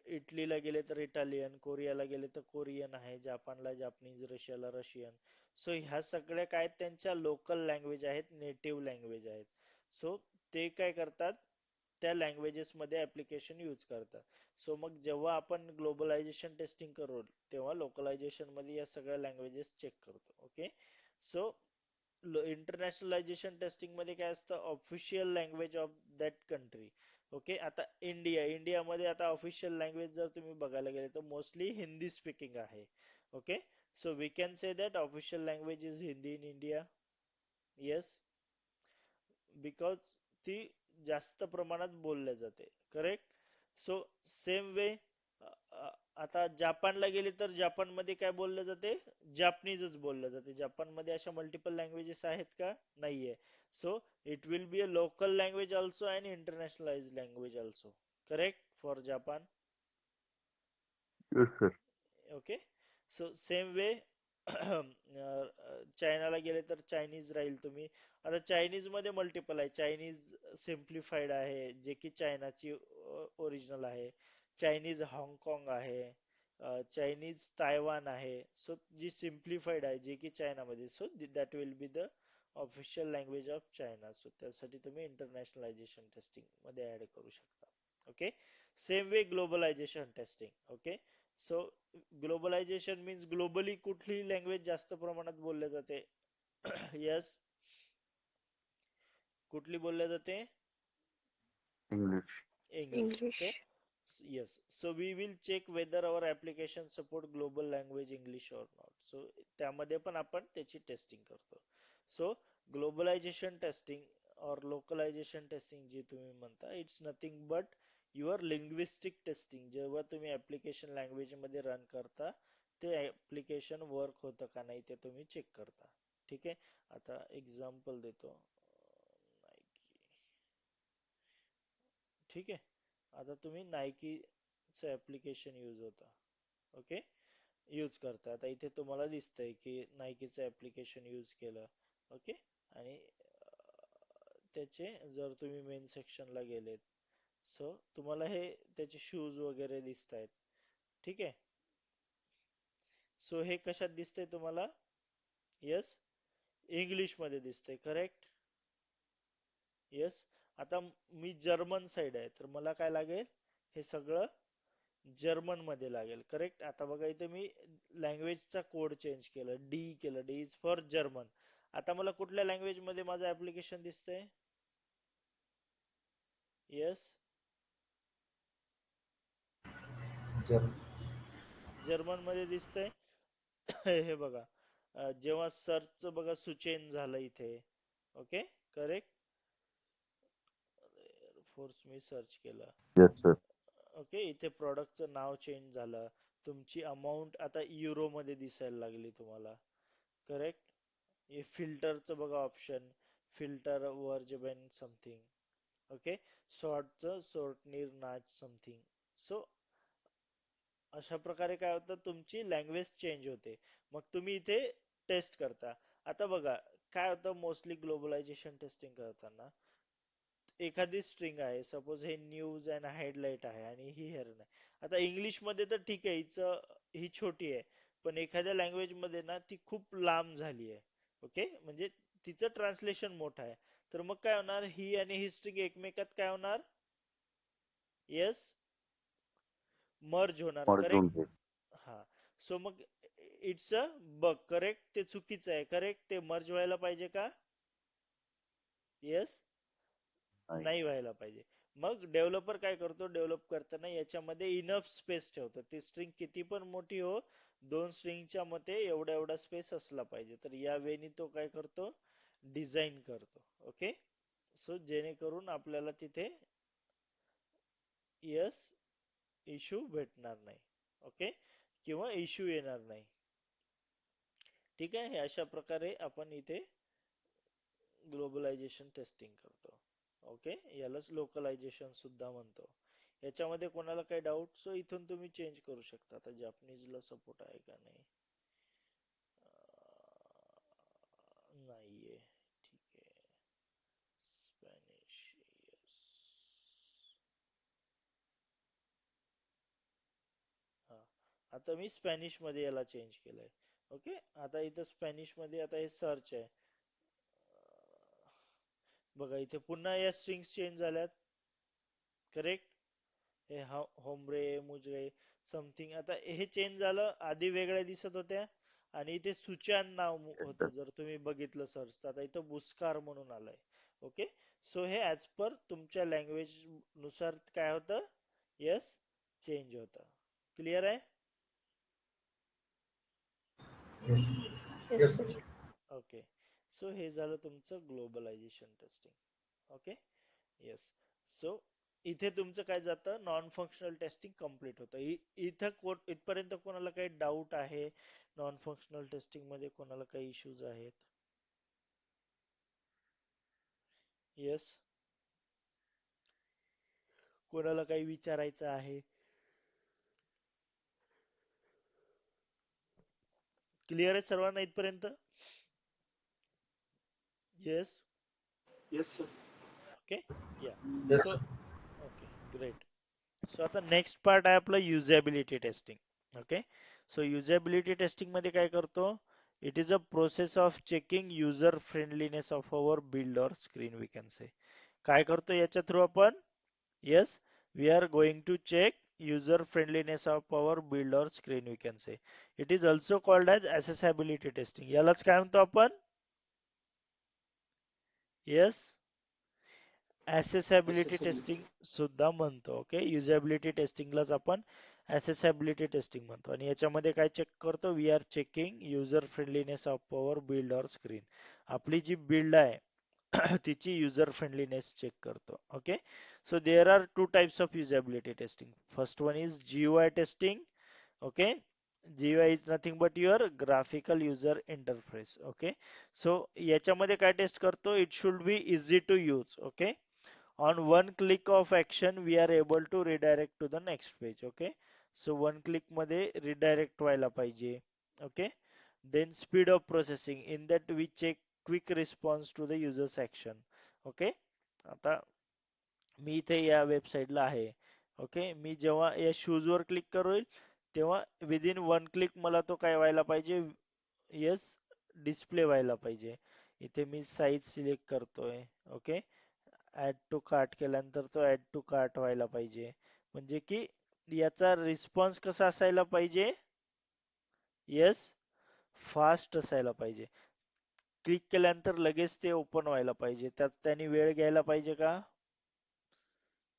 इटलीला गेले तर इटालियन कोरियाला गेले तर कोरियन आहे जपानला जापनीज रशियाला रशियन सो ह्या सगळ्या काय त्यांच्या लोकल लँग्वेज आहेत नेटिव्ह लँग्वेज आहेत सो ते काय करतात त्या लँग्वेजेस मध्ये ऍप्लिकेशन यूज करतात सो मग जेव्हा आपण ग्लोबलायझेशन टेस्टिंग करू तेव्हा लोकलायझेशन मध्ये या सगळ्या लँग्वेजेस चेक करतो ओके सो इंटरनॅशनलायझेशन टेस्टिंग मध्ये काय असतं official language of that country okay आता इंडियामध्ये आता ऑफिशियल लँग्वेज जर तुम्ही बघायला गेले तर मोस्टली हिंदी स्पीकिंग आहे okay so we can say that official language is Hindi in India yes because ती जास्त प्रमाणात बोलल्या जाते करेक्ट सो सेम वे आता जपानला गेले तर जपानमध्ये काय बोललं जाते जापनीजच बोललं जाते जपानमध्ये अशा मल्टिपल लँग्वेजेस आहेत का नाहीये so it will be a local language also and internationalize language also correct for Japan yes sir. Okay so same way चायनाला गेले तर चायनीज राहील तुम्ही आता चायनीज मध्ये मल्टिपल आहे चायनीज सिम्प्लिफाईड आहे जे की चायनाची ओरिजिनल आहे चायनीज हाँगकाँग आहे चायनीज तायवान आहे सो जी सिम्प्लिफाईड आहे जे की चायनामध्ये so that will be the official language of China so त्यासाठी तुम्ही इंटरनॅशनलायझेशन टेस्टिंग मध्ये ऍड करू शकता ओके सेम वे globalisation testing okay so globalisation means globally कुठली लँग्वेज जास्त प्रमाणात बोलल्या जाते येस कुठली बोलल्या जाते English. English English so Yes, so we will check whether our application support global language English or not. So त्यामध्ये पण आपण त्याची टेस्टिंग करतो. So globalization testing or localization testing जे तुम्ही म्हणता, it's nothing but your linguistic testing. जेव्हा तुम्ही application language मध्ये रन करता, ते application वर्क होतं का नाही ते तुम्ही चेक करता. ठीक आहे. आता एक्झाम्पल देतो. ठीक आहे. आता तुम्ही नायकीचं ऍप्लिकेशन यूज होता. ओके, यूज करता. आता इथे तुम्हाला दिसतंय की नायकीचं ऍप्लिकेशन यूज केलं. ओके, आणि त्याचे जर तुम्ही मेन सेक्शनला गेलेत, सो तुम्हाला हे त्याचे शूज वगैरे दिसत आहेत. ठीक आहे. सो हे कशात दिसतंय तुम्हाला? यस, इंग्लिश मध्ये दिसतंय. करेक्ट. यस. आता मी जर्मन साइड आहे, तर मला काय लागेल? हे सगळं जर्मन मध्ये लागेल. करेक्ट. आता बघा इथे मी लँग्वेजचा कोड चेंज केलं, डी केलं, डी इज फॉर जर्मन. आता मला कुठल्या लँग्वेज मध्ये माझं ऍप्लिकेशन दिसतंय? Yes, German. जर्मन मध्ये दिसतंय. हे बघा, जेव्हा सर्चचं बघा सुचेन झालं इथे. Okay, correct. फोर्स मी सर्च केलं. Yes sir. ओके, इथे प्रॉडक्टचं नाव चेंज झालं. तुमची अमाऊंट आता युरो मध्ये दिसायला लागली तुम्हाला. करेक्ट. हे फिल्टरचं बघा ऑप्शन, फिल्टर वर्जबेन समथिंग. ओके, सॉर्टचं सोर्टनीर नाच समथिंग. सो अशा प्रकारे काय होतं, तुमची लँग्वेज चेंज होते. मग तुम्ही इथे टेस्ट करता. आता बघा काय होतं, मोस्टली ग्लोबलायझेशन टेस्टिंग करताना एखादी स्ट्रिंग आहे, सपोज हे न्यूज अँड हेडलाईट आहे आणि ही हेडलाईन आहे. आता इंग्लिश मध्ये तर ठीक आहे, ही छोटी आहे, पण एखाद्या लँग्वेज मध्ये ना ती खूप लांब झाली आहे. ओके, म्हणजे तिचं ट्रान्सलेशन मोठं आहे. तर मग काय होणार, ही आणि ही स्ट्रिंग एकमेकात काय होणार? येस, मर्ज होणार. मर्जून करेक्ट. घे. हा, सो मग इट्स अ बग. करेक्ट, ते चुकीचं आहे. करेक्ट, ते मर्ज व्हायला पाहिजे का? येस, नाही. नाही व्हायला पाहिजे. मग डेव्हलपर काय करतो, डेव्हलप करताना याच्यामध्ये इनफ स्पेस ठेवतो. ती स्ट्रिंग किती पण मोठी हो, दोन स्ट्रिंगच्या मध्ये एवढा एवढा स्पेस असला पाहिजे. तर या वेनी तो काय करतो, डिझाईन करतो. ओके, सो जेणेकरून आपल्याला तिथे यस इश्यू भेटणार नाही. ओके, किंवा इश्यू येणार नाही. ठीक आहे. हे अशा प्रकारे आपण इथे ग्लोबलायझेशन टेस्टिंग करतो. ओके, यालाच लोकलायझेशन सुद्धा म्हणतो. याच्यामध्ये कोणाला काही डाऊट? सो इथून तुम्ही चेंज करू शकता. आता जॅपनीजला सपोर्ट आहे का नाही? नाहीये. ठीक आहे. Spanish, yes. हा, आता मी स्पॅनिश मध्ये याला चेंज केलंय. ओके, आता इथं स्पॅनिश मध्ये आता हे सर्च आहे. बघा इथे पुन्हा या स्ट्रिंग्स चेंज झाल्यात. करेक्ट. हे होमरे, मुजरे समथिंग, आता हे चेंज झालं. आधी वेगळ्या दिसत होत्या आणि इथे सुचान नाव होतं, जर तुम्ही बघितलं सर्च तर. आता इथं बुस्कार म्हणून आलंय. ओके, सो हे ऍज पर तुमच्या लँग्वेज नुसार काय होतं, यस, चेंज होतं. क्लिअर आहे? Yes. Yes yes. Sir. Okay, so हे झालं तुमचं globalisation testing. Okay, yes. So इथे तुमचं काय जातं, नॉन फंक्शनल टेस्टिंग कम्प्लीट होतं. इथपर्यंत कोणाला काही डाऊट आहे? नॉन फंक्शनल टेस्टिंग मध्ये कोणाला काही इश्यूज आहेत? येस, कोणाला काही विचारायचं आहे? क्लिअर आहे सर्वांना इथपर्यंत? Yes. Yes, sir. Okay, yeah. Yes so sir. Okay, great. So आता नेक्स्ट पार्ट आहे आपलं usability testing. Okay, so usability testing मध्ये काय करतो, it is a process of checking user friendliness of our build और स्क्रीन, वी कॅन से. काय करतो याच्या थ्रू आपण? Yes, we are going to check user friendliness of our build or screen, we can say. It is also called as accessibility testing. यालाच काय म्हणतो आपण? Yes, ऍसेसॅबिलिटी testing सुद्धा म्हणतो. ओके, युजेबिलिटी टेस्टिंगलाच आपण ऍसेसॅबिलिटी टेस्टिंग म्हणतो. आणि याच्यामध्ये काय चेक करतो? We are checking user friendliness of our build or screen. आपली जी बिल्ड आहे तिची युजर फ्रेंडलीनेस चेक करतो. Okay, so there are two types of usability testing. First one is GUI testing. Okay, GUI is nothing but your graphical user interface. Okay, so याच्यामध्ये काय taste करतो? It should be easy to use. Okay, on one click of action we are able to redirect to the next page. Okay, so one click मध्ये redirect व्हायला पाहिजे. Okay, then speed of processing, in that we check quick response to the user's action. Okay, आता मी इथे या वेबसाईटला आहे. Okay, मी जेव्हा या शूज वर क्लिक करेल तेव्हा विदिन वन क्लिक मला तो काय व्हायला पाहिजे? येस, डिस्प्ले व्हायला पाहिजे. इथे मी साईज सिलेक्ट करतोय. ओके, ऍड टू कार्ट केल्यानंतर तो ऍड टू कार्ट व्हायला पाहिजे. म्हणजे की याचा रिस्पॉन्स कसा असायला पाहिजे? येस, फास्ट असायला पाहिजे. क्लिक केल्यानंतर लगेच ते ओपन व्हायला पाहिजे. त्यात त्यांनी वेळ घ्यायला पाहिजे का?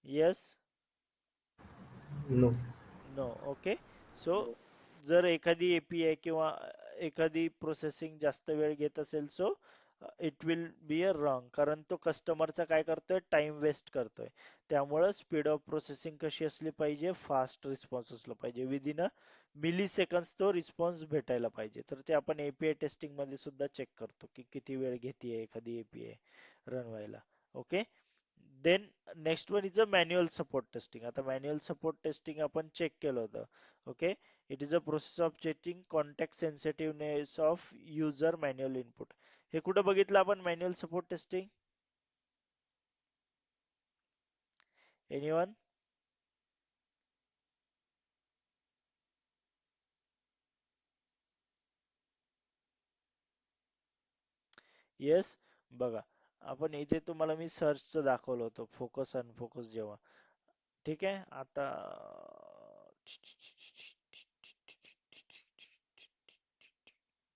Yes, No. No. Okay, so जर एखादी API किंवा एखादी प्रोसेसिंग जास्त वेळ घेत असेल, so it will be a wrong, कारण तो कस्टमरचा काय करतोय? टाइम वेस्ट करतोय. त्यामुळं स्पीड ऑफ प्रोसेसिंग कशी असली पाहिजे? फास्ट रिस्पॉन्स असला पाहिजे. विदिन अ मिली सेकंड्स तो रिस्पॉन्स भेटायला पाहिजे. तर ते आपण API टेस्टिंग मध्ये सुद्धा चेक करतो की किती वेळ घेते एखादी API रन व्हायला. Okay, then next one is a manual support testing. आता मॅन्युअल सपोर्ट टेस्टिंग आपण चेक केलं होतं. Okay, it is a process of checking contact sensitiveness of user manual input. हे कुठं बघितलं आपण manual support testing? Anyone? Yes, बघा आपण इथे तुम्हाला मी सर्चचं दाखवलं होतं, फोकस अनफोकस जेव्हा. ठीक आहे, आता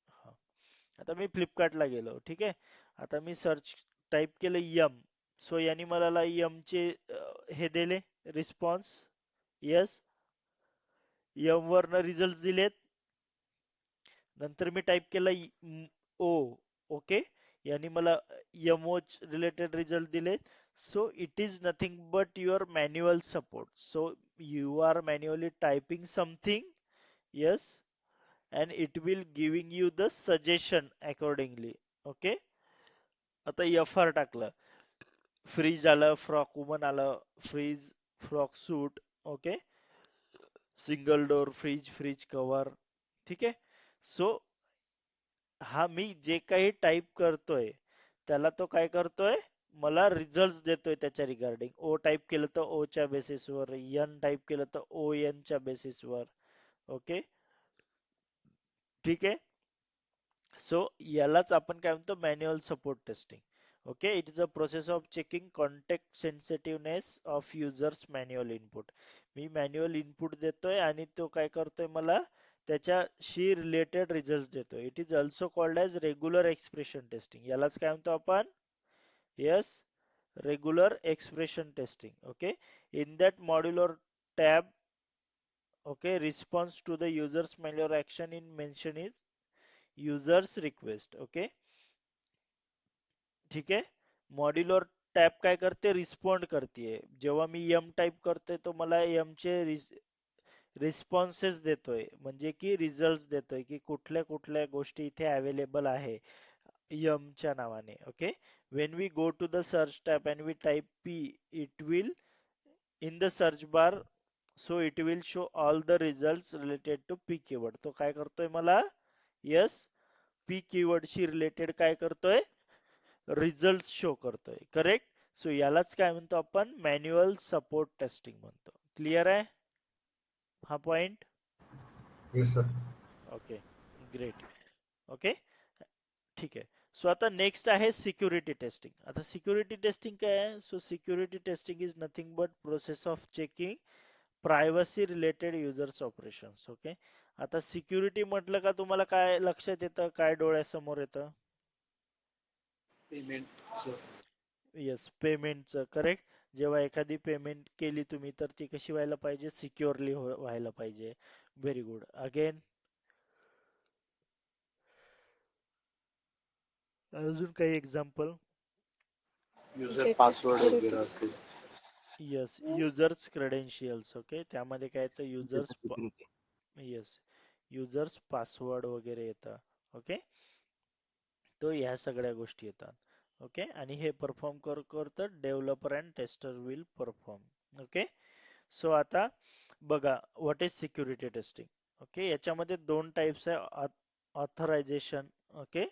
हा, आता मी फ्लिपकार्टला गेलो. ठीक आहे, आता मी सर्च टाईप केलं यम, सो यांनी मला यमचे हे दिले रिस्पॉन्स. येस, यम वरनं रिझल्ट दिलेत. नंतर मी टाईप केलं ओ. ओके, यांनी मला यमओ रिलेटेड रिझल्ट दिले. So it is nothing but your manual support. So you are manually typing something. Yes, and it will giving you the suggestion accordingly. Okay, आता FR टाकलं, फ्रीज आलं, frock woman आलं, fridge frock suit. Okay, single door fridge, fridge cover. ठीक आहे, so हा मी जे काही type करतोय त्याला तो काय करतोय? मला रिझल्ट देतोय त्याच्या रिगार्डिंग. ओ टाईप केलं तर ओ च्या बेसिसवर, एन टाईप केलं तर ON च्या बेसिसवर. ओके, ठीक आहे, सो यालाच आपण काय म्हणतो? Manual support testing. Okay, it is a process of checking contact sensitiveness of users manual input. मी मॅन्युअल इनपुट देतोय आणि तो काय करतोय? मला त्याच्याशी रिलेटेड रिझल्ट देतोय. It is also called as regular expression testing. यालाच काय म्हणतो आपण? Yes, regular expression testing. Okay, in that modular tab. Okay, response to the users manual action in mention is users request. Okay, ठीक आहे, modular tab काय करते? Respond करते. जेव्हा मी यम टाईप करतोय तो मला यमचे रिस्पॉन्सेस देतोय, म्हणजे की रिझल्ट देतोय की कुठल्या कुठल्या गोष्टी इथे अवेलेबल आहे यमच्या नावाने. Okay, when we go to the search tab and we type P, it will in the search bar, so it will show all the result related to P keyword. तो काय करतोय मला? यस, P कीवर्डशी रिलेटेड काय करतोय? Result show करतोय. Correct, so यालाच काय म्हणतो आपण? मॅन्युअल सपोर्ट टेस्टिंग म्हणतो. क्लिअर आहे हा point? Yes, sir. Okay, great. Okay, ठीक आहे, सो आता नेक्स्ट आहे सिक्युरिटी टेस्टिंग. आता सिक्युरिटी टेस्टिंग काय आहे? So security testing is nothing but process of checking privacy related users operations. Okay, आता सिक्युरिटी म्हटलं का तुम्हाला काय लक्षात येतं? काय डोळ्यासमोर येतं? येस पेमेंटचं करेक्ट. जेव्हा एखादी पेमेंट केली तुम्ही तर ती कशी व्हायला पाहिजे, सिक्युअरली व्हायला पाहिजे. Very good. अगेन अजून काही example? User data password security. वगैरे असेल. Yes users credentials. ओके त्यामध्ये काय येतं, data security. Yes users password वगैरे येतं. ओके तो ह्या सगळ्या गोष्टी येतात. ओके आणि हे परफॉर्म करतं developer and tester will perform. Okay so आता बघा what is security testing. Okay याच्यामध्ये दोन टाइप्स आहे, authorization okay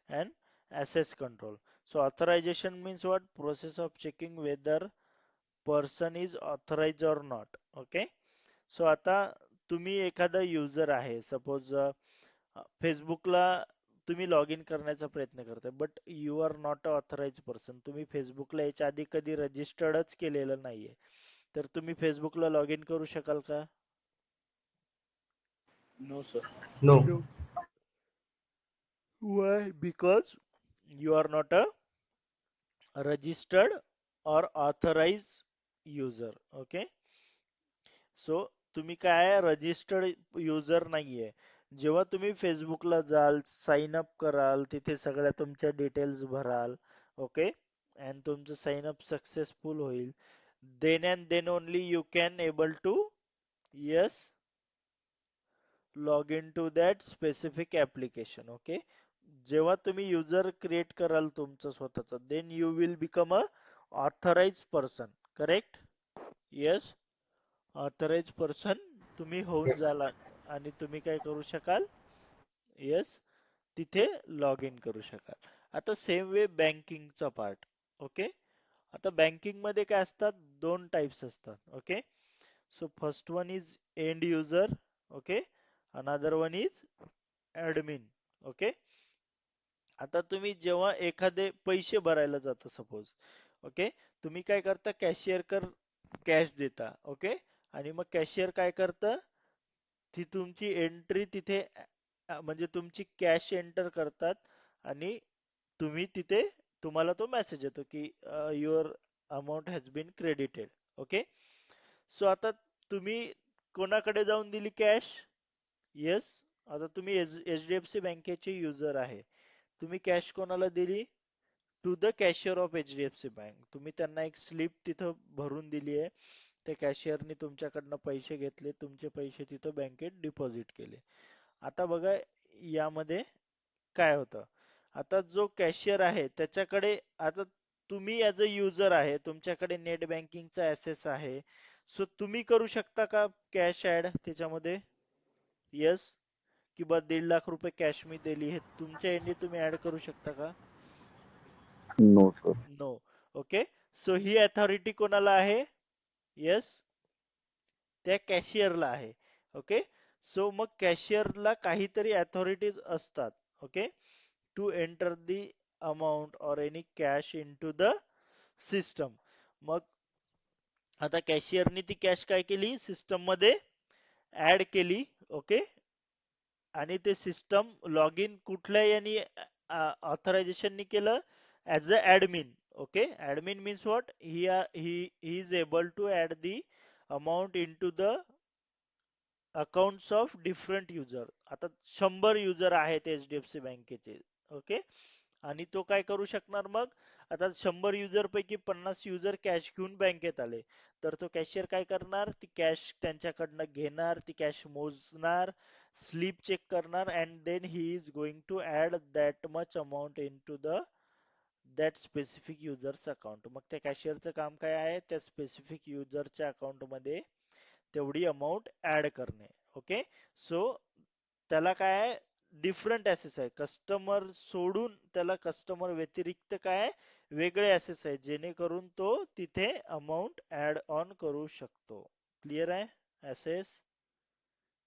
and access control. So authorization means what, process of checking whether person is authorize or not. Okay so आता तुम्ही एखादा user आहे, suppose फेसबुकला तुम्ही लॉग इन करण्याचा प्रयत्न करताय but you are not a authorize person. तुम्ही फेसबुकला याच्या आधी कधी रजिस्टर्डच केलेलं नाहीये, तर तुम्ही फेसबुकला लॉग इन करू शकाल का? No sir. No. No. Why? Because you are not a registered or authorized user. Okay. So तुम्ही काय रजिस्टर्ड युजर नाहीये. जेव्हा तुम्ही फेसबुकला जाल, साइन अप कराल, तिथे सगळ्या तुमच्या डिटेल्स भराल. ओके अँड तुमचं साइन अप सक्सेसफुल होईल, then and then only you can able to yes log in to that specific application. Okay जेव्हा तुम्ही युजर क्रिएट कराल तुमचं स्वतःच, then you will become a authorize person. Correct. Yes authorize person तुम्ही होऊन yes. जाल आणि तुम्ही काय करू शकाल, येस तिथे लॉग इन करू शकाल. आता सेम वे बँकिंगचा पार्ट. ओके आता बँकिंग मध्ये काय असतात, दोन टाइप्स असतात. Okay so first one is end user. Okay another one is admin. Okay आता तुम्ही जेव्हा एखादे पैसे भरायला जाता सपोज, ओके तुम्ही काय करता, कॅशियर कर कॅश देता. ओके आणि मग कॅशियर काय करतं, ती तुमची एंट्री तिथे म्हणजे तुमची कॅश एंटर करतात आणि तुम्ही तिथे तुम्हाला तो मेसेज येतो की your amount has been credited. Okay so आता तुम्ही कोणाकडे जाऊन दिली कॅश, येस आता तुम्ही एचडीएफसी बँकेचे युजर आहे, तुम्ही कॅश कोणाला दिली, to the cashier of HDFC bank. तुम्ही त्यांना एक स्लिप तिथं भरून दिली आहे, त्या कॅशियरने तुमच्याकडनं पैसे घेतले, तुमचे पैसे तिथं बँकेत डिपॉझिट केले. आता बघा यामध्ये काय होतं, आता जो कॅशियर आहे त्याच्याकडे, आता तुम्ही ऍज अ युजर आहे, तुमच्याकडे नेट बँकिंगचा ऍसेस आहे, सो तुम्ही करू शकता का कॅश ऍड त्याच्यामध्ये, येस कि बा 1.5 लाख रुपये कॅश मी दिली हे तुमच्या एंडी तुम्ही ऍड करू शकता का? No sir. No. Okay so ही अथॉरिटी कोणाला आहे, येस त्या कॅशियरला आहे. ओके सो मग कॅशियरला काहीतरी अथॉरिटीज असतात. Okay to enter the amount और any cash into the system. मग आता कॅशियरनी ती कॅश काय केली, सिस्टम मध्ये ऍड केली. ओके आणि ते सिस्टम लॉग इन कुठल्या यांनी ऑथरायझेशननी केलं, as a admin. Okay admin means what, he is able to add the amount into the accounts of different user. आता 100 युजर आहेत एचडीएफसी बँकेचे. ओके आणि तो काय करू शकणार मग, आता 100 युजर पैकी 50 युजर कॅश घेऊन बँकेत आले, तर तो कॅशियर काय करणार, ती कॅश त्यांच्याकडनं घेणार, ती कॅश मोजणार, स्लिप चेक करणार and then he is going to add that much amount into the that specific users account. मग त्या कॅशियरचं काम काय आहे, त्या स्पेसिफिक युजरच्या अकाउंट मध्ये तेवढी अमाऊंट ऍड करणे. ओके सो त्याला काय आहे, डिफरंट ऍसेस आहे, कस्टमर सोडून त्याला कस्टमर व्यतिरिक्त काय आहे, वेगळे ऍसेस आहे, जेणेकरून तो तिथे अमाऊंट ऍड ऑन करू शकतो. क्लिअर आहे ऍसेस,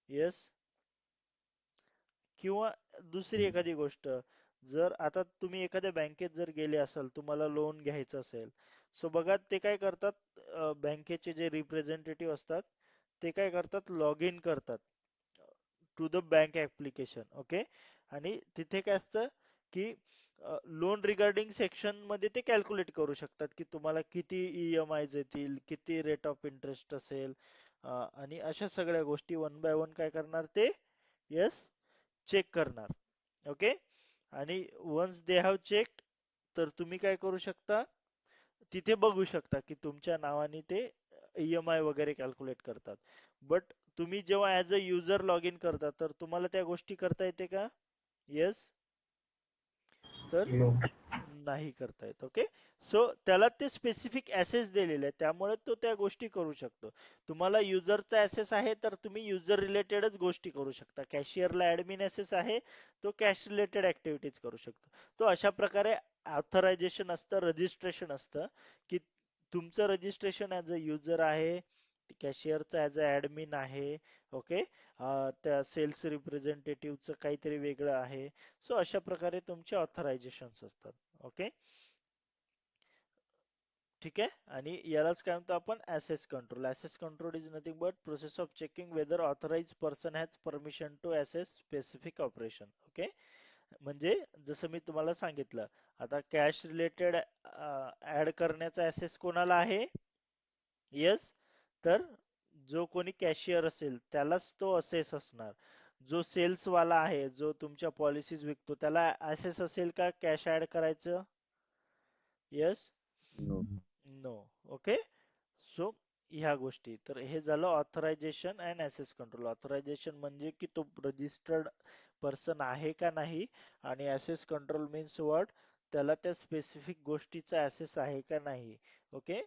येस. किंवा दुसरी एखादी गोष्ट, जर आता तुम्ही एखाद्या बँकेत जर गेले असाल, तुम्हाला लोन घ्यायचं असेल, सो बघा ते काय करतात, बँकेचे जे रिप्रेझेंटेटिव्ह असतात ते काय करतात, लॉग इन करतात to the bank application. Okay आणि तिथे काय असतं की लोन रिगार्डिंग सेक्शन मध्ये ते कॅल्क्युलेट करू शकतात की तुम्हाला किती EMI येतील, किती रेट ऑफ इंटरेस्ट असेल, आणि अशा सगळ्या गोष्टी वन बाय वन काय करणार ते, यस, चेक करणार. ओके. आणि वन्स दे हॅव चेक्ड, तर तुम्ही काय करू शकता, तिथे बघू शकता की तुमच्या नावाने ते EMI वगैरे कॅल्क्युलेट करतात. बट तुम्ही जेव्हा as a user log in करता तर तुम्हाला त्या गोष्टी करता येते का? येस. तर नो. नाही करता येत. ओके. सो त्याला ते स्पेसिफिक ऍसेस दिलेले आहेत, त्यामुळे तो त्या गोष्टी करू शकतो. तुम्हाला युजरचा ऍसेस आहे तर तुम्ही युजर रिलेटेडच गोष्टी करू शकता. कॅशियरला ऍडमिन ऍसेस आहे, तो कॅश रिलेटेड ऍक्टिव्हिटीज करू शकतो. तो अशा प्रकारे ऑथरायझेशन असतं, रजिस्ट्रेशन असतं, की तुमचं रजिस्ट्रेशन ऍज अ युजर आहे, कॅशियरचा ऍज अ ऍडमिन आहे. ओके. त्या सेल्स रिप्रेझेंटेटिव्हचं काहीतरी वेगळं आहे. सो अशा प्रकारे तुमचे ऑथरायझेशन्स असतात. ओके. ठीक आहे. आणि यालाच काय म्हणतो आपण, access control. Access control is nothing but process of checking whether authorise person has permission to access specific operation. Okay. म्हणजे जसं मी तुम्हाला सांगितलं, आता कॅश रिलेटेड ऍड करण्याचा ऍसेस कोणाला आहे? येस. तर जो कोणी कॅशियर असेल त्यालाच तो असेस असणार. जो सेल्स वाला आहे, जो तुमच्या पॉलिसीज विकतो, त्याला ऍसेस असेल का कॅश ऍड करायचं? Yes. No. No. Okay. So ह्या गोष्टी, तर हे झालं authorization and access control. Authorization म्हणजे की तो रजिस्टर्ड पर्सन आहे का नाही, आणि ऍसेस कंट्रोल मीन्स व्हॉट, त्याला त्या स्पेसिफिक गोष्टीचा ऍसेस आहे का नाही. ओके.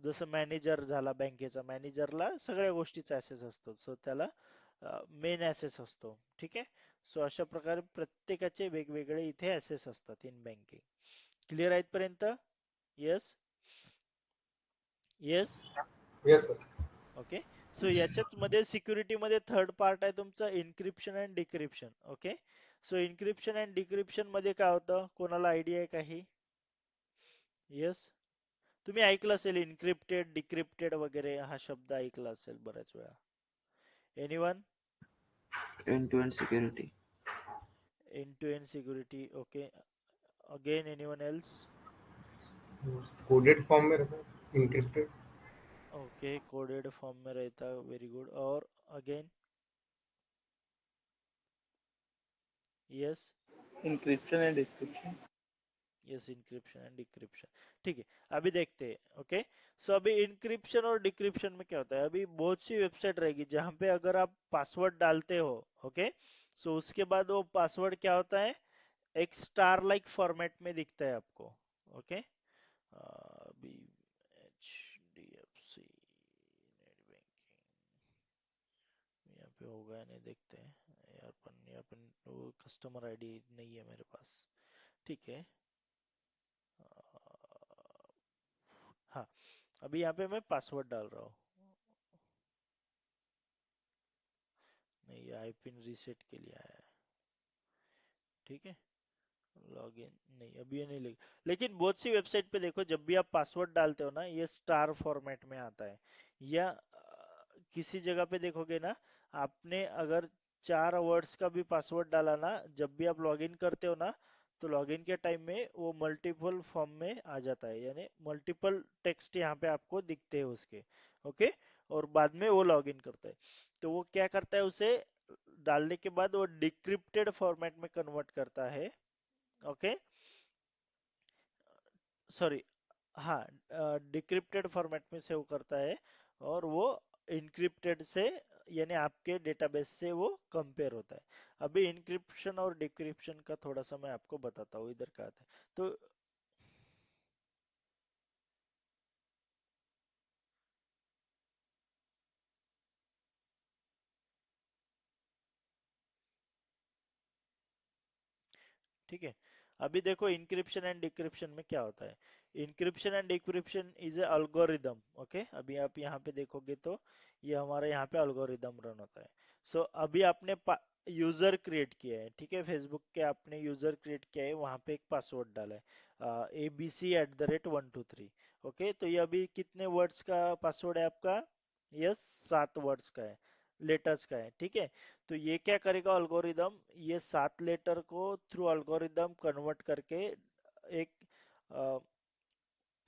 जसं मॅनेजर झाला बँकेचा, मॅनेजरला सगळ्या गोष्टीचा ऍसेस असतो, सो त्याला मेन ऍसेस असतो. ठीक आहे. सो अशा प्रकारे प्रत्येकाचे वेगवेगळे इथे ऍसेस असतात इन बँकिंग. क्लिअर आहेत पर्यंत? Yes. Yes. Yes sir. Okay. So याच्याच मध्ये सिक्युरिटी मध्ये थर्ड पार्ट आहे तुमचा encryption and decryption. Okay. So encryption and decryption मध्ये काय होतं, कोणाला आयडिया आहे काही? येस. तुम्ही ऐकलं असेल इन्क्रिप्टेड, डिक्रिप्टेड वगैरे हा शब्द ऐकला असेल बऱ्याच वेळा. Anyone? end-to-end security. End to end security. Okay. Again anyone else? Coded form में रहता है इनक्रिप्टेड. ओके, कोडेड फॉर्म में रहता है, वेरी गुड. और अगेन? Yes. Encryption and description. Yes, encryption and decryption. ठीक है, अभी देखते हैं. ओके. सो अभी इंक्रिप्शन और डिक्रिप्शन में क्या होता है, अभी बहुत सी वेबसाइट रहेगी जहां पे अगर आप पासवर्ड डालते हो, ओके, सो उसके बाद वो पासवर्ड क्या होता है, एक स्टार लाइक फॉर्मेट में दिखता है आपको. ओके. अभी HDFC नेट बैंकिंग यहाँ पे होगा या नहीं, देखते हैं यार. पर यहाँ पे वो कस्टमर आईडी नहीं है मेरे पास. ठीक है. हाँ, अभी यहाँ पे मैं पासवर्ड डाल रहा हूँ. नहीं, ये आईपिन रीसेट के लिए आया है. ठीक है. लॉगिन नहीं, अभी ये नहीं लगे. लेकिन बहुत सी वेबसाइट पे देखो, जब भी आप पासवर्ड डालते हो ना, ये स्टार फॉर्मेट में आता है. या किसी जगह पे देखोगे ना, आपने अगर 4 वर्ड्स का भी पासवर्ड डाला ना, जब भी आप लॉगिन करते हो ना, तो लॉगिन के टाइम में वो मल्टीपल फॉर्म में आ जाता है, यानी मल्टीपल टेक्स्ट यहाँ पे आपको दिखते हैं उसके. ओके. और बाद में वो लॉगिन करता है, तो वो क्या करता है, उसे डालने के बाद वो डिक्रिप्टेड फॉर्मेट में कन्वर्ट करता है. ओके. सॉरी, हाँ, डिक्रिप्टेड फॉर्मेट में सेव करता है, और वो इनक्रिप्टेड से, यानी आपके डेटाबेस से वो कंपेयर होता है. अभी इनक्रिप्शन और डिक्रिप्शन का थोड़ा सा मैं आपको बताता हूँ, इधर का आता है. तो ठीक है. अभी देखो इंक्रिप्शन एंड डिक्रिप्शन में क्या होता है. Encryption and decryption is a algorithm. Okay. अभी आप यहाँ पे देखोगे तो ये हमारा यहाँ पे अल्गोरिदम रन होता है. सो अभी आपने यूजर क्रिएट किया है, ठीक है, फेसबुक के आपने यूजर क्रिएट किया है, वहां पे एक पासवर्ड डाला है, abc@123. ओके. तो ये अभी कितने वर्ड्स का पासवर्ड है आपका? यस, 7 वर्ड्स का है. लेटर्स का है, ठीक है। तो ये क्या करेगा अल्गोरिदम, ये 7 लेटर को थ्रू अल्गोरिदम कन्वर्ट करके एक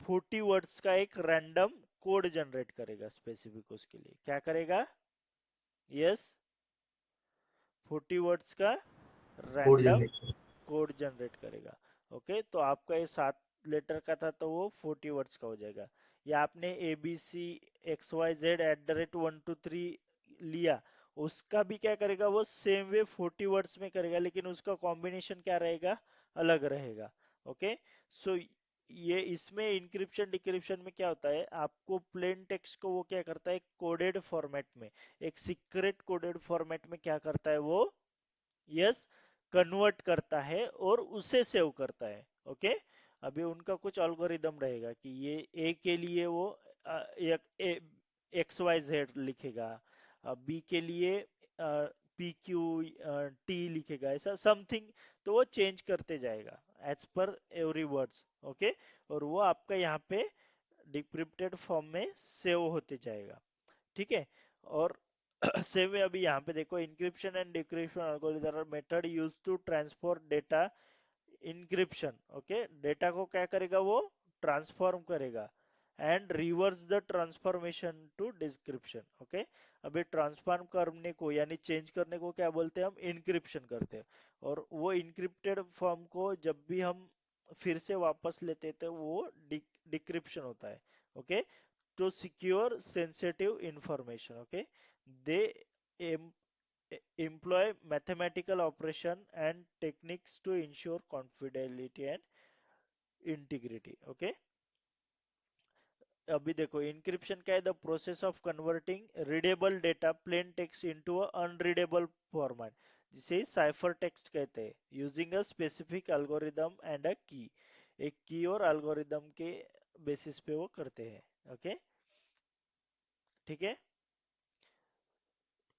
40 वर्ड्स का एक रैंडम कोड जनरेट करेगा स्पेसिफिक उसके लिए। क्या करेगा? यस, 40 वर्ड्स का code random generate. Code generate करेगा। ओके, तो आपका ये 7 लेटर का था तो वो 40 वर्ड्स का हो जाएगा। या आपने ABC XYZ@123 लिया, उसका भी क्या करेगा वो सेम वे 40 वर्ड्स में करेगा, लेकिन उसका कॉम्बिनेशन क्या रहेगा, अलग रहेगा। ओके, सो ये इसमें इंक्रिप्शन डिक्रिप्शन में क्या होता है, आपको प्लेन टेक्स्ट को वो क्या करता है कोडेड फॉर्मेट में, एक सीक्रेट कोडेड फॉर्मेट में क्या करता है वो, यस, कन्वर्ट करता है और उसे सेव करता है। ओके, अभी उनका कुछ एल्गोरिदम रहेगा कि ये ए के लिए वो एक XYZ लिखेगा, बी के लिए PQ T लिखेगा, ऐसा समथिंग। तो वो चेंज करते जाएगा as per every words. Okay, और वो आपका यहाँ पे डिक्रिप्टेड फॉर्म में सेव होते जाएगा, ठीक है। और सेम वे अभी यहाँ पे देखो, encryption and decryption algorithm method use to transfer data encryption. Okay, data को क्या करेगा वो ट्रांसफॉर्म करेगा and reverse the transformation to description. Okay, अभी ट्रांसफॉर्म करने को यानी चेंज करने को क्या बोलते हैं हम, इंक्रिप्शन करते हैं। और वो इंक्रिप्टेड फॉर्म को जब भी हम फिर से वापस लेते हैं तो वो डिक्रिप्शन होता है। Okay, to secure sensitive information. Okay, they em- employ mathematical operation and techniques to ensure confidentiality and integrity. Okay, अभी देखो इंक्रिप्शन क्या है, the process of converting readable data plain text into a unreadable format, जिसे cipher text कहते हैं, using a specific algorithm and a key. एक की और एल्गोरिदम के बेसिस पे वो करते हैं। ओके, ठीक है।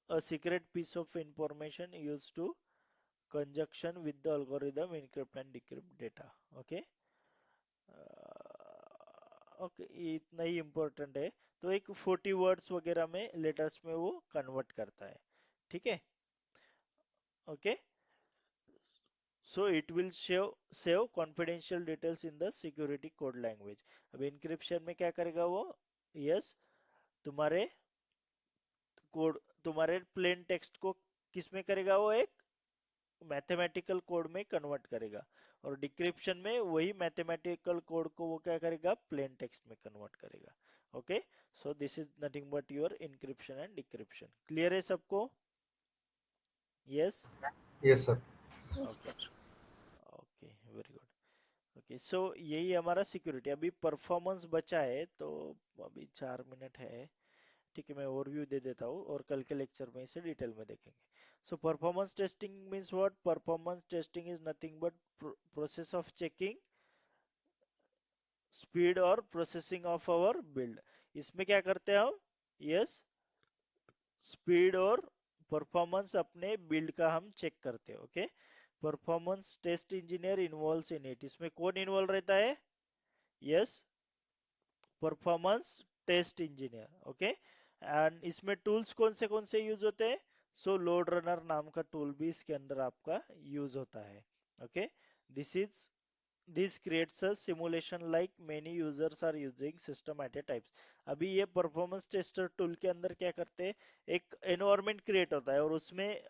A secret piece of information used to conjunction with the algorithm encrypt and decrypt data. Okay, okay, इतना ही इम्पोर्टेंट है। तो एक 40 वर्ड्स वगैरह में लेटर्स में वो कन्वर्ट करता है, ठीक है। Okay, so it will save confidential details in the security code language. अब इंक्रिप्शन में क्या करेगा वो, यस, तुम्हारे कोड, तुम्हारे प्लेन टेक्स्ट को किस में करेगा वो, एक मैथमेटिकल कोड में कन्वर्ट करेगा। और डिक्रिप्शन में वही मैथमेटिकल कोड को वो क्या करेगा, प्लेन टेक्स्ट में कन्वर्ट करेगा। Okay, so this is nothing but your encryption and decryption. Clear है सबको? Yes, yes sir. Yes, okay, sir. Okay, very good. Okay, so यही हमारा सिक्योरिटी। अभी परफॉर्मेंस बचा है, तो अभी 4 मिनट है, ठीक है। मैं ओवरव्यू दे देता हूँ और कल के लेक्चर में इसे डिटेल में देखेंगे। So performance testing means what, performance testing is nothing but process of checking speed और प्रोसेसिंग ऑफ आवर बिल्ड। इसमें क्या करते हैं हम, यस, स्पीड और परफॉर्मेंस अपने बिल्ड का हम चेक करते हैं। Okay, performance test engineer involves in it, इसमें कौन इन्वॉल्व रहता है, yes, performance test engineer. Okay, and इसमें टूल्स कौन से यूज होते हैं, सो लोड रनर नाम का टूल भी इसके अंदर आपका यूज होता है। Okay, this is this creates a simulation like many users are using system at a times। अभी ये परफॉर्मेंस टेस्टर टूल के अंदर क्या करते हैं, एक एनवायरनमेंट क्रिएट होता है और उसमें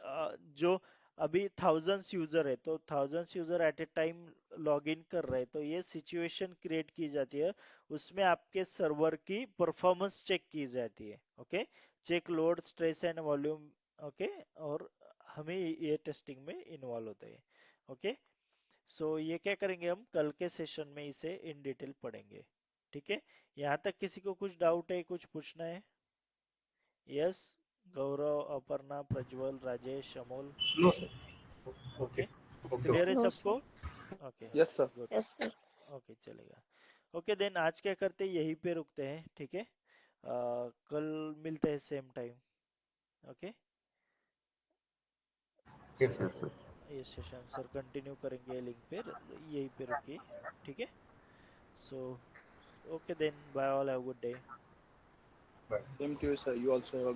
जो अभी थाउजेंड्स यूजर है, तो thousands user eight A time log in कर रहे हैं, तो ये सिचुएशन क्रिएट की जाती है, उसमें आपके सर्वर की परफॉर्मेंस चेक की जाती है। Okay, check load stress and volume. Okay, और हमें ये टेस्टिंग में इन्वॉल्व होते हैं। ओके, सो ये क्या करेंगे हम कल के सेशन में इसे इन डिटेल पढ़ेंगे, ठीक है। यहाँ तक किसी को कुछ डाउट है, कुछ पूछना है? Yes, Gaurav, Aparna, Prajwal, Rajesh, Amol. No sir. Okay. Okay, okay clear okay. है No, सबको? sir. Okay, Yes, sir. Good. Yes, sir. Okay, चलेगा। ओके, देन आज क्या करते हैं, यहीं पे रुकते हैं, ठीक है। कल मिलते हैं same time. Okay, yes so sir. Yes sir. ये सेशन सर कंटिन्यू करेंगे लिंक पे, यहीं पे रुकिए, ठीक है। So okay then, bye all, have good day. Bye. Same to you, sir. You also have a